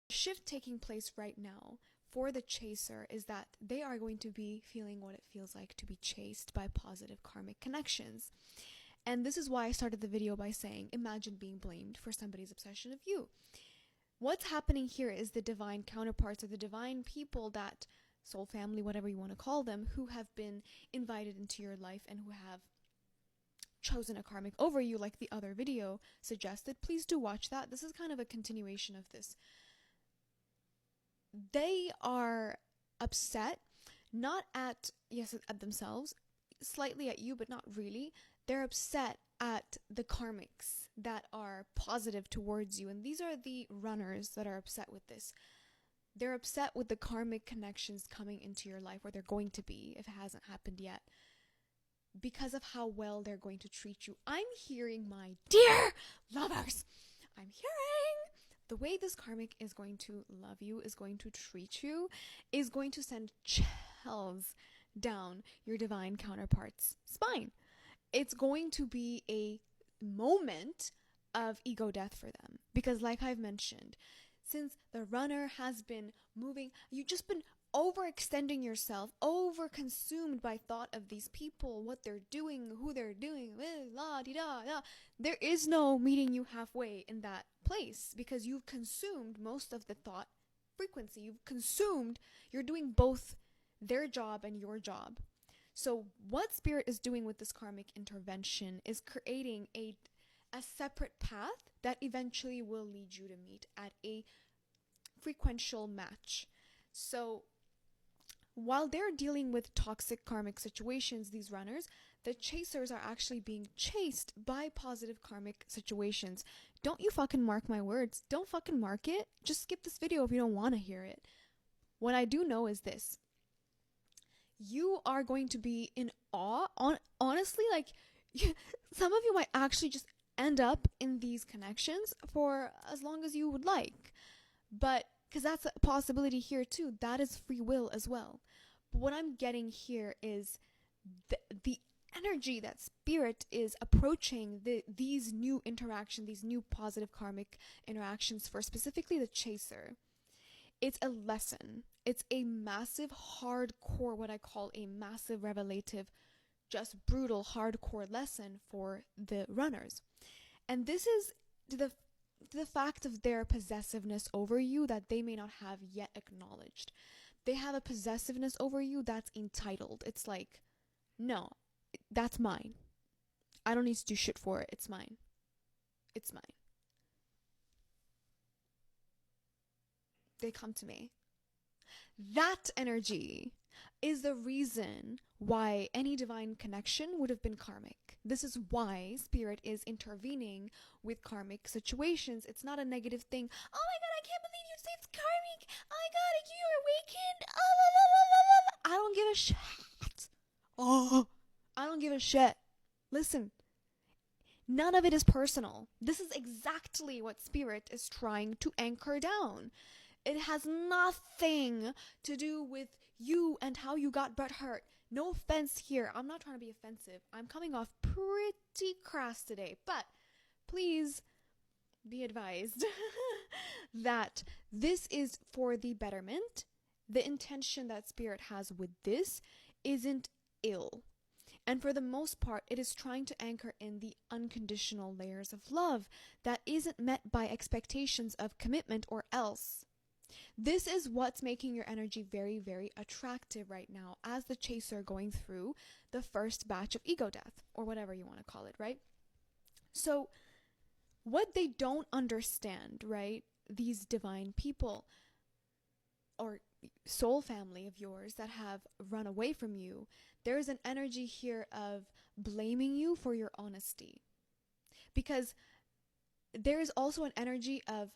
shift taking place right now for the chaser is that they are going to be feeling what it feels like to be chased by positive karmic connections. And this is why I started the video by saying, imagine being blamed for somebody's obsession of you. What's happening here is the divine counterparts, or the divine people, that soul family, whatever you want to call them, who have been invited into your life and who have chosen a karmic over you, like the other video suggested. Please do watch that. This is kind of a continuation of this. They are upset, not at, yes, at themselves, slightly at you, but not really. They're upset at the karmics that are positive towards you. And these are the runners that are upset with this. They're upset with the karmic connections coming into your life, or they're going to be if it hasn't happened yet, because of how well they're going to treat you. I'm hearing, my dear lovers, I'm hearing the way this karmic is going to love you, is going to treat you, is going to send chills down your divine counterpart's spine. It's going to be a moment of ego death for them. Because like I've mentioned, since the runner has been moving, you've just been overextending yourself, over consumed by thought of these people, what they're doing, who they're doing, la di da da. There is no meeting you halfway in that place, because you've consumed most of the thought frequency. You've consumed, you're doing both their job and your job. So what Spirit is doing with this karmic intervention is creating a separate path that eventually will lead you to meet at a frequential match. So while they're dealing with toxic karmic situations, these runners, the chasers are actually being chased by positive karmic situations. Don't you fucking mark my words. Don't fucking mark it. Just skip this video if you don't want to hear it. What I do know is this. You are going to be in awe. Honestly, like, some of you might actually just end up in these connections for as long as you would like. But because that's a possibility here too. That is free will as well. But what I'm getting here is the energy that Spirit is approaching these new interactions, these new positive karmic interactions for specifically the chaser. It's a lesson. It's a massive, hardcore, what I call a massive revelative, just brutal, hardcore lesson for the runners. And this is the fact of their possessiveness over you that they may not have yet acknowledged. They have a possessiveness over you that's entitled. It's like, no, that's mine. I don't need to do shit for it. It's mine. It's mine. They come to me. That energy is the reason why any divine connection would have been karmic. This is why Spirit is intervening with karmic situations. It's not a negative thing. Oh my god, I can't believe you say it's karmic. Oh my god, you're awakened. Oh, I don't give a shit. Oh, I don't give a shit. Listen, none of it is personal. This is exactly what Spirit is trying to anchor down. It has nothing to do with you and how you got butt hurt. No offense here. I'm not trying to be offensive. I'm coming off pretty crass today. But please be advised that this is for the betterment. The intention that Spirit has with this isn't ill. And for the most part, it is trying to anchor in the unconditional layers of love that isn't met by expectations of commitment or else. This is what's making your energy very, very attractive right now as the chaser going through the first batch of ego death, or whatever you want to call it, right? So what they don't understand, right, these divine people or soul family of yours that have run away from you, there's an energy here of blaming you for your honesty. Because there is also an energy of,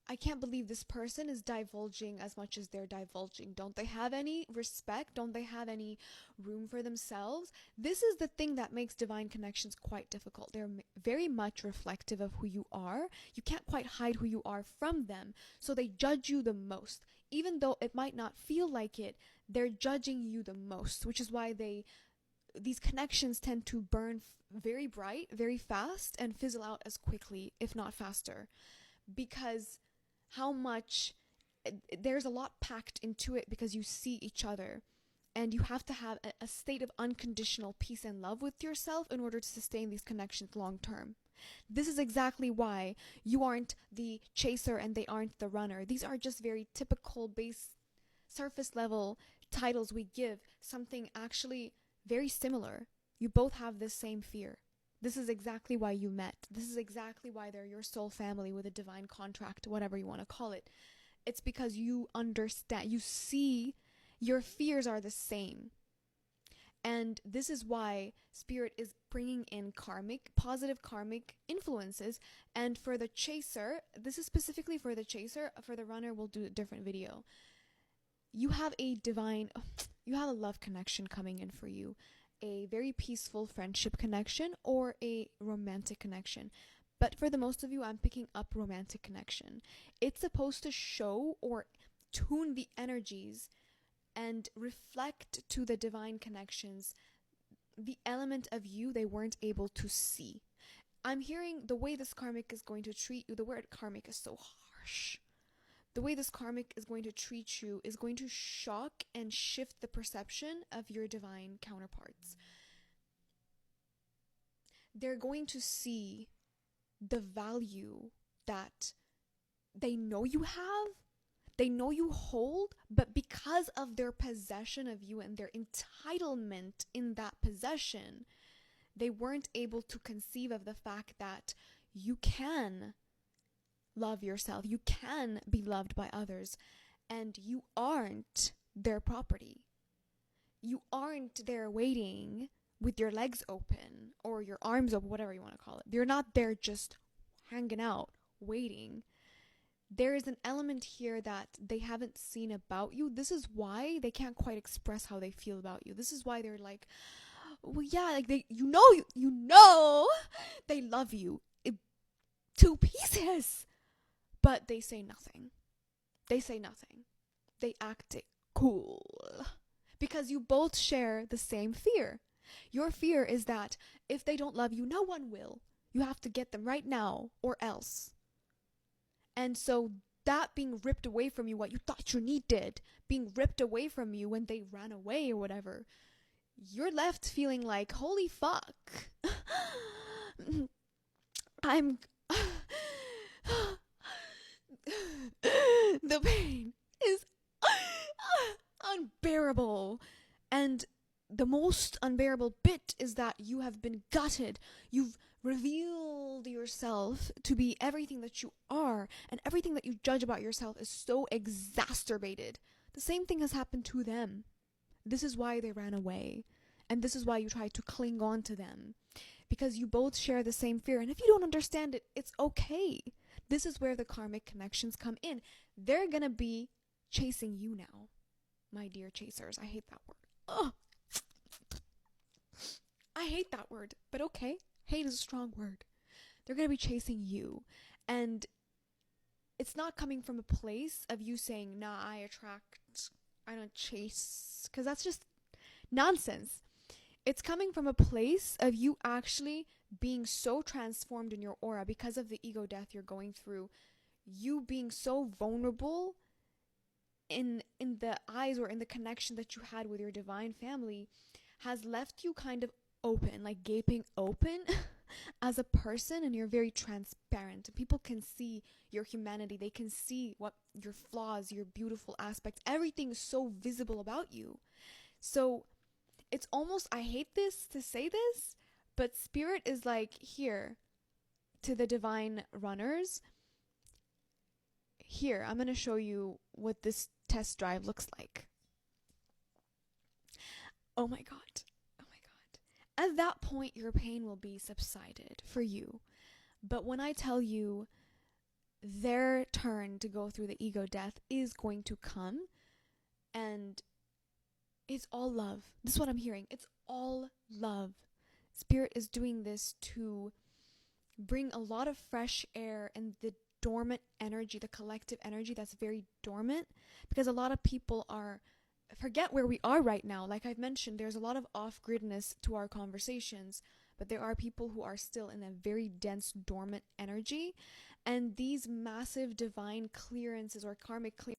I can't believe this person is divulging as much as they're divulging. Don't they have any respect? Don't they have any room for themselves? This is the thing that makes divine connections quite difficult. They're very much reflective of who you are. You can't quite hide who you are from them. So they judge you the most. Even though it might not feel like it, they're judging you the most, which is why these connections tend to burn very bright, very fast, and fizzle out as quickly, if not faster. Because how much there's a lot packed into it because you see each other. And you have to have a state of unconditional peace and love with yourself in order to sustain these connections long term. This is exactly why you aren't the chaser and they aren't the runner. These are just very typical base surface level titles we give something actually very similar. You both have this same fear. This is exactly why you met. This is exactly why they're your soul family with a divine contract, whatever you want to call it. It's because you understand, you see your fears are the same. And this is why spirit is bringing in positive karmic influences. And for the chaser, this is specifically for the chaser. For the runner, we'll do a different video. You have a love connection coming in for you. A very peaceful friendship connection or a romantic connection. But for the most of you, I'm picking up romantic connection. It's supposed to show or tune the energies and reflect to the divine connections the element of you they weren't able to see. I'm hearing the way this karmic is going to treat you. The word karmic is so harsh. The way this karmic is going to treat you is going to shock and shift the perception of your divine counterparts. They're going to see the value that they know you have, they know you hold, but because of their possession of you and their entitlement in that possession, they weren't able to conceive of the fact that you can love yourself, you can be loved by others, and you aren't their property. You aren't there waiting with your legs open or your arms open, whatever you want to call it. You're not there just hanging out, waiting. There is an element here that they haven't seen about you. This is why they can't quite express how they feel about you. This is why they're like, well, yeah, like you know, they love you to pieces, but they say nothing. They say nothing. They act it cool because you both share the same fear. Your fear is that if they don't love you, no one will. You have to get them right now or else. And so that being ripped away from you, what you thought you needed, being ripped away from you when they ran away or whatever, you're left feeling like, holy fuck. The pain is unbearable. And the most unbearable bit is that you have been gutted. You've revealed yourself to be everything that you are, and everything that you judge about yourself is so exacerbated. The same thing has happened to them. This is why they ran away, and this is why you try to cling on to them, because you both share the same fear. And if you don't understand it, it's okay. This is where the karmic connections come in. They're gonna be chasing you now, my dear chasers. I hate that word. Ugh. I hate that word, but okay. Hate is a strong word. They're going to be chasing you. And it's not coming from a place of you saying, nah, I attract, I don't chase. Because that's just nonsense. It's coming from a place of you actually being so transformed in your aura because of the ego death you're going through. You being so vulnerable in the eyes or in the connection that you had with your divine family has left you kind of open, like gaping open as a person, and you're very transparent. People can see your humanity. They can see what your flaws, your beautiful aspects, everything is so visible about you. So it's almost, I hate this to say this, but spirit is like, here to the divine runners, here, I'm going to show you what this test drive looks like. Oh my God. At that point, your pain will be subsided for you. But when I tell you their turn to go through the ego death is going to come, and it's all love. This is what I'm hearing. It's all love. Spirit is doing this to bring a lot of fresh air and the dormant energy, the collective energy that's very dormant, because a lot of people forget where we are right now. Like I've mentioned, there's a lot of off-gridness to our conversations, but there are people who are still in a very dense, dormant energy, and these massive divine clearances or karmic clearances